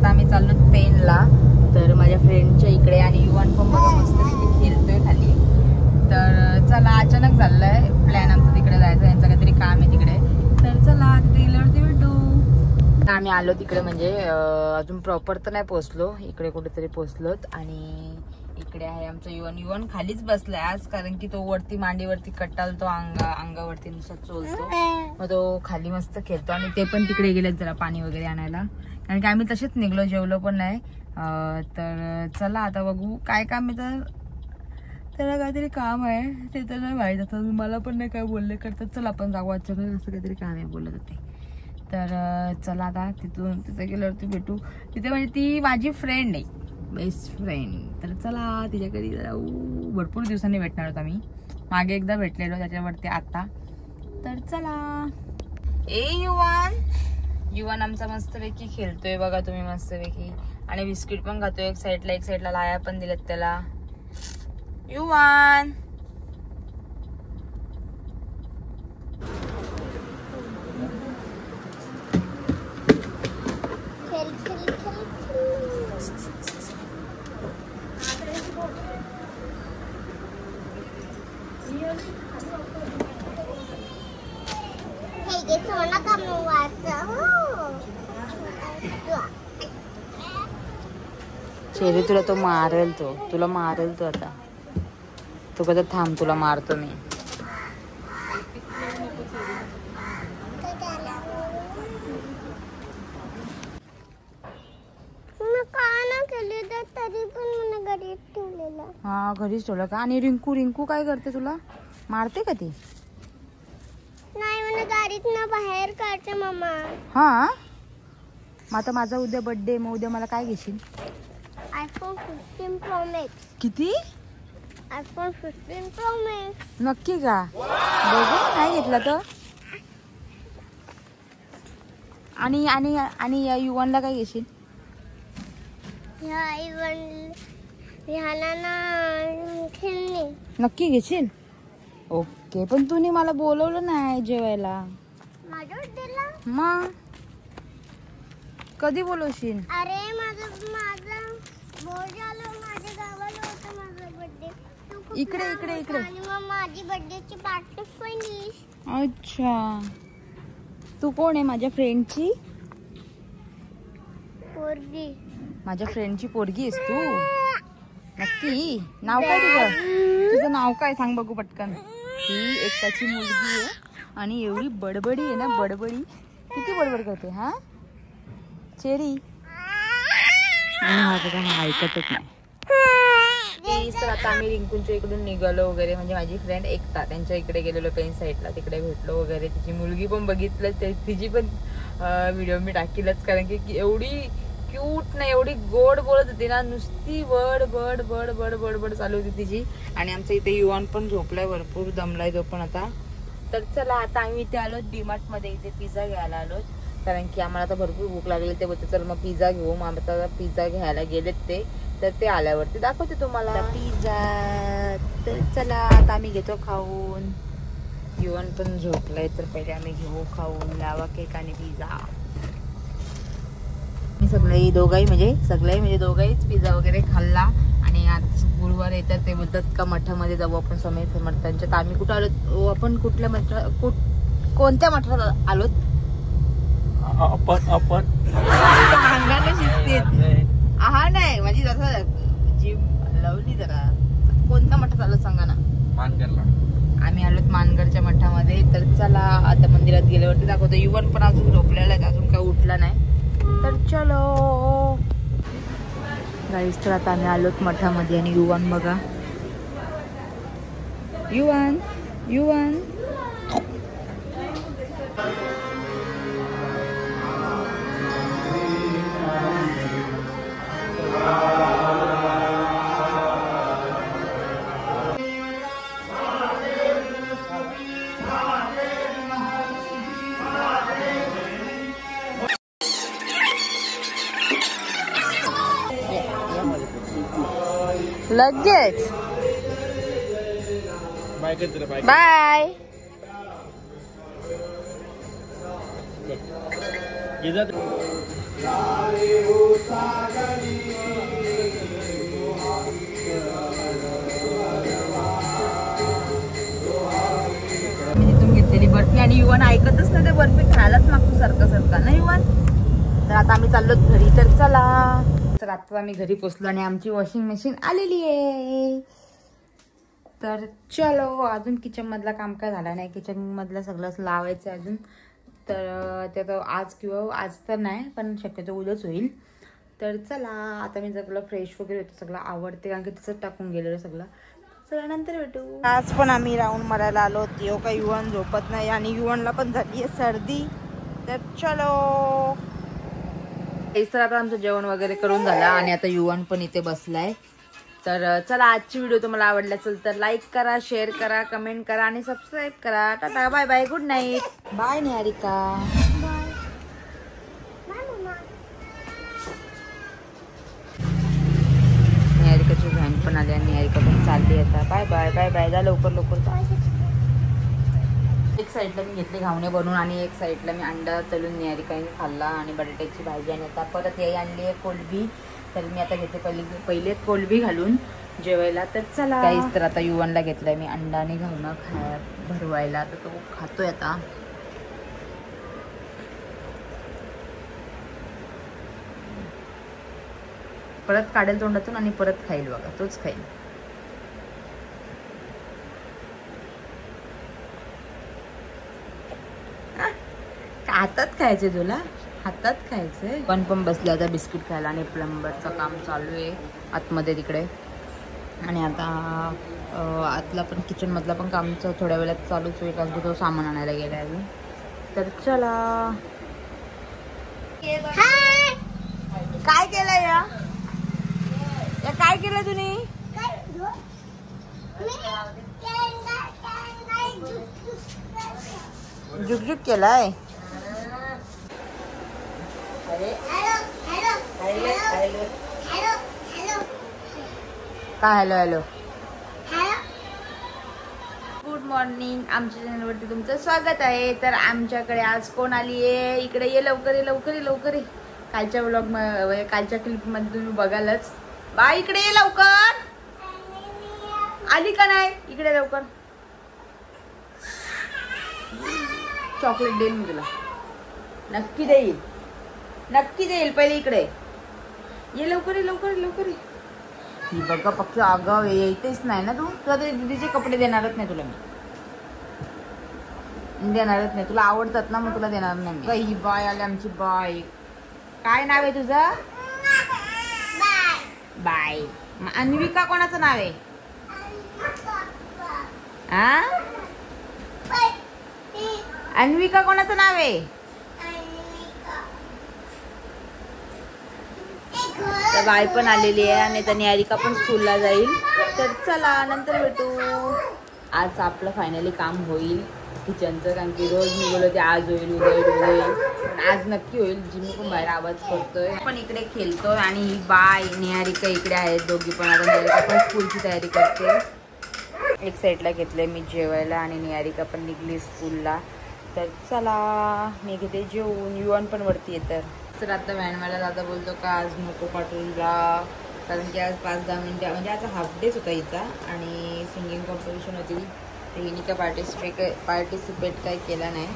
आता आम्ही चाललो पेनला. तर माझ्या फ्रेंडच्या इकडे आणि युवन पण बघा मस्त खेळतोय खाली. तर चला अचानक झालंय प्लॅन आमचं तिकडे जायचं, यांचं काहीतरी काम आहे तिकडे. तर चला तिथे गेल्यावरती भेटू. आम्ही आलो तिकडे म्हणजे अजून प्रॉपर तर नाही पोहोचलो, इकडे कुठेतरी पोहोचलोत. आणि इकडे आहे आमचं युवन खालीच बसलाय आज, कारण की तो वरती मांडीवरती कट्टालतो, अंगावरती नुसतं चोलतो. मग तो खाली मस्त खेळतो. आणि ते पण तिकडे गेलेत जरा पाणी वगैरे आणायला, कारण की आम्ही तसेच निघलो, जेवलो पण नाही. तर चला आता बघू काय काम आहे. तर त्याला काहीतरी काम आहे ते तर नाही माहित, आता मला पण नाही काय बोलले करतात. चला आपण जाऊ, अचानक असं काहीतरी काम आहे बोलत होते. तर चला आता तिथे गेल्यावरती भेटू. तिथे म्हणजे ती माझी फ्रेंड आहे, बेस्ट फ्रेंड. तर चला तिच्याकडे जाऊ. भरपूर दिवसांनी भेटणार होतो आम्ही, मागे एकदा भेटलेलो त्याच्यावरती आता. तर चला. ए युवन आमचा मस्तपैकी खेळतोय बघा तुम्ही, मस्तपैकी. आणि बिस्किट पण खातोय एक साईडला लाया पण दिलेत त्याला. युवन शेरी तुला तो मारेल, तुला मारेल तो आता. तू कधी थांब, तुला मारतो मी. हा घरीच ठेवलं का? आणि रिंकू काय करते, तुला मारते का ती? नाही, मला गाडीत ना बाहेर काढते मम्मा. हा मग आता माझा उद्या बर्थडे, मग उद्या मला काय घेशील? iPhone 15 Pro Max. किती? iPhone 15 Pro Max. नक्की का? बघू नाही घेतला तर. आणि आणि आणि या युवनला काय घेशील? ह्याला ना खेळणे. नक्की घेशील? ओके. पण तूने मला बोलवलं नाही जेवायला. माझ्या बर्थडेला? मग कधी बोलवशील? अरे माझा बोल झालं, माझ्या गावाला होता माझा बर्थडे. इकडे. आणि मग माझी बर्थडेची पार्टी फिनिश. अच्छा, तू कोण आहे? माझ्या फ्रेंडची पोरगी. माझ्या फ्रेंडची पोरगी आहेस तू? नक्की? नाव काय तुझं नाव काय सांग बघू पटकन. ही एकटाची मुलगी आहे आणि एवढी बडबडी आहे ना, बडबडी. किती बडबड करते हा चेरी. ऐकतच नाही. तर आता आम्ही रिंकूंच्या इकडून निघालो वगैरे, म्हणजे माझी फ्रेंड एकता त्यांच्या इकडे गेलेलो पेन साईडला, तिकडे भेटलो वगैरे. तिची मुलगी पण बघितलं, तिची पण व्हिडिओ मी टाकीलच, कारण की एवढी क्यूट ना, एवढी गोड बोलत होती ना, नुसती बड बड बड बड बड बड चालू होती तिची. आणि आमच्या इथे युवन पण झोपलाय, भरपूर दमलाय तो पण आता. तर चला आता आम्ही इथे आलो डीमार्ट मध्ये, इथे पिझ्झा घ्यायला आलो, कारण की आम्हाला आता भरपूर भूक लागली. ते बोलते चल मग पिझ्झा घेऊ. मग आता पिझ्झा घ्यायला गेलेत ते, तर ते आल्यावरती दाखवते तुम्हाला पिझ्झा. तर चला आता आम्ही घेतो खाऊन. युवन पण झोपलाय, तर पहिले आम्ही घेऊ खाऊन लावा केक आणि पिझ्झा. सगळे दोघाहीच पिझ्झा वगैरे खाल्ला. आणि आज गुरुवार येतात, ते बोलतात का मठामध्ये जाऊ आपण समय समर्थांच्या. तर आम्ही कुठं आलो? आपण कुठल्या कोणत्या मठाला आलोत? आपण अंगाने शिकते. हा नाही, माझी जरा जीव लावली जरा. कोणत्या मठात आलो सांगा ना? मानगडला. आम्ही आलोत मानगडच्या मठामध्ये. तर चला आता मंदिरात गेल्यावरती दाखवतो. युवन पण अजून झोपलेला आहे, अजून काय उठला नाही. तर चलो गाईस, तर आता आम्ही आलोत मठामध्ये. आणि युवन बघा, युवन लगेच बाय. फेकतच नाही, ते बर्फी खायलाच मागतो सारखं नाही युवान. तर आता आम्ही चाललो घरी. तर चला, तर आता आम्ही घरी पोचलो आणि आमची वॉशिंग मशीन आलेली आहे. तर चलो, अजून किचन मधला काम काय झाला नाही, किचन मधलं सगळं लावायचं अजून. तर ते तर आज तर नाही, पण शक्यतो उद्याच होईल. तर चला, आता मी सगळं फ्रेश वगैरे होतं, सगळं आवडते कारण की तसंच टाकून गेलेलं सगळं. चला नंतर भेटू. आज पण आम्ही राऊंड मारायला आलो होतो. काही युवन झोपत नाही आणि युवनला पण झाली आहे सर्दी. तर चलो, तर आता आमचं जेवण वगैरे करून झालं आणि आता युवन पण इथे बसलाय. तर चला, आजची व्हिडिओ तुम्हाला आवडली असेल तर लाईक करा, शेअर करा, कमेंट करा आणि सबस्क्राईब करा. टाटा, bye bye, good night. Bye Niharika. निहारिकाची बहीण पण आली आणि निहारिका पण चालली आता. बाय बाय बाय बाय, जा लवकर लवकर. एक साईडला मी घेतले घावणे बनवून आणि एक साईडला मी अंडा तळून निहारिकाने खाल्ला आणि बटाट्याची भाजी. आणि आता परत याही आणली आहे कोलबी. तर मी आता घेते पहिले कोलबी घालून जेवायला. तर चला काहीच. तर आता युवनला घेतलंय मी अंडा आणि घावणं भरवायला. तर तो खातोय आता. परत काढेल तोंडातून आणि परत खाईल बघा, तोच खाईल. हातात खायचे तुला, हातात खायचंय. पण बसले आता बिस्किट खायला आणि प्लंबरचं काम चालू आहे आतमध्ये तिकडे. आणि आता आतला पण किचन मधला पण काम थोड्या वेळात चालूच होईल कारण की तो सामान आणायला गेला अजून. तर चला. काय केलंय या काय केलं तुम्ही? झुकझुक केलाय. काय हॅलो हॅलो. गुड मॉर्निंग, आमच्या चॅनलवरती तुमचं स्वागत आहे. तर आमच्याकडे आज कोण आली आहे? इकडे ये लवकर, ये लवकर, ये लवकर. कालच्या व्लॉग कालच्या क्लिप मध्ये तुम्ही बघालच. बाय इकडे ये लवकर. आली का नाही? इकडे लवकर. चॉकलेट देईल मी तुला, नक्की देईल, नक्की देईल. पहिले इकडे ये लवकर, ये लवकर, लवकर. ही बघा पक्ष आगाव येतेच नाही ना तू. तुला तरी दीदीचे कपडे देणारच नाही तुला मी, देणारच नाही. तुला आवडतात ना, मग तुला देणार नाही. ही बाय आली आमची बाय. काय नाव आहे तुझं? बाय. अन्विका कोणाचं नाव आहे? अन्विका कोणाचं नाव आहे? तर बाय पण आलेली आहे आणि आता निहारिका पण स्कूलला जाईल. तर चला नंतर भेटू. आज आपलं फायनली काम होईल किचनचं, कारण की रोज मी बोलते आज होईल, उद्या होईल, उद्या होईल, पण आज नक्की होईल. जिमी पण बाहेर आवाज करतोय, पण इकडे खेळतोय. आणि ही बाय निहारिका इकडे आहेत दोघी पण. आता निहारिका पण स्कूलची तयारी करते. एक साईडला घेतलंय मी जेवायला आणि निहारिका पण निघली स्कूलला. तर चला मी घेते जेवून. युवन पण वरती येतं. तर आता व्हॅनवाला दादा बोलतो का आज नको पाठवून जा, कारण की आज 5-10 मिनिटं म्हणजे आज हाफ डेच होता हिचा आणि सिंगिंग कॉम्पिटिशन होती. तर हिने काय पार्टिसिपेट काही केला नाही.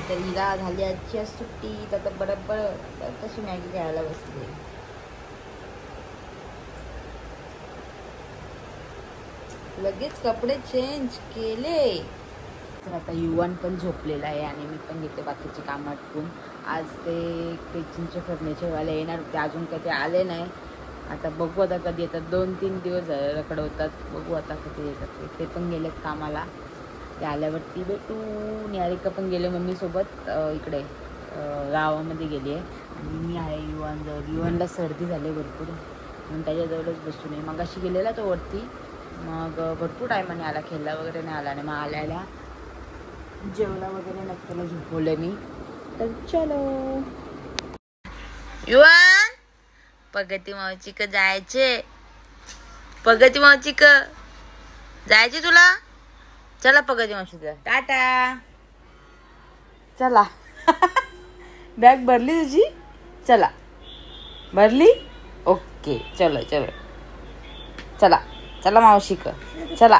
तर हिला झाली आजची आज सुट्टी. तर आता बरोबर तशी मॅगी खेळायला बसली. लगेच कपडे चेंज केले. तर आता युवन पण झोपलेला आहे आणि मी पण घेते बाकीचे काम आटपून. आज ते किचनचे फर्निचरवाले येणार होते, अजून कधी आले नाही. आता बघू आता कधी येतात. 2-3 दिवस रखडवतात. बघू आता कधी येतात. ते पण गेलेत कामाला. ते आल्यावरती भेटू. निहारिका पण गेले मम्मीसोबत इकडे गावामध्ये गेली आहे आणि मी आहे युवनजवळ. युवनला सर्दी झाली भरपूर म्हणून त्याच्याजवळच बसून आहे. मग अशी गेलेला तो वरती, मग भरपूर टायमाने आला, खेळला वगैरे नाही आला. आणि मग आल्याला जेवला वगैरे नक्कीला झोपवलं मी. तर चलो युवन, प्रगती मावशीक जायचे. प्रगती मावशीक जायचे तुला. चला प्रगती मावशीला टाटा. चला बॅग भरली तुझी? चला भरली? ओके चलो चलो. चला चला मावशीक चला.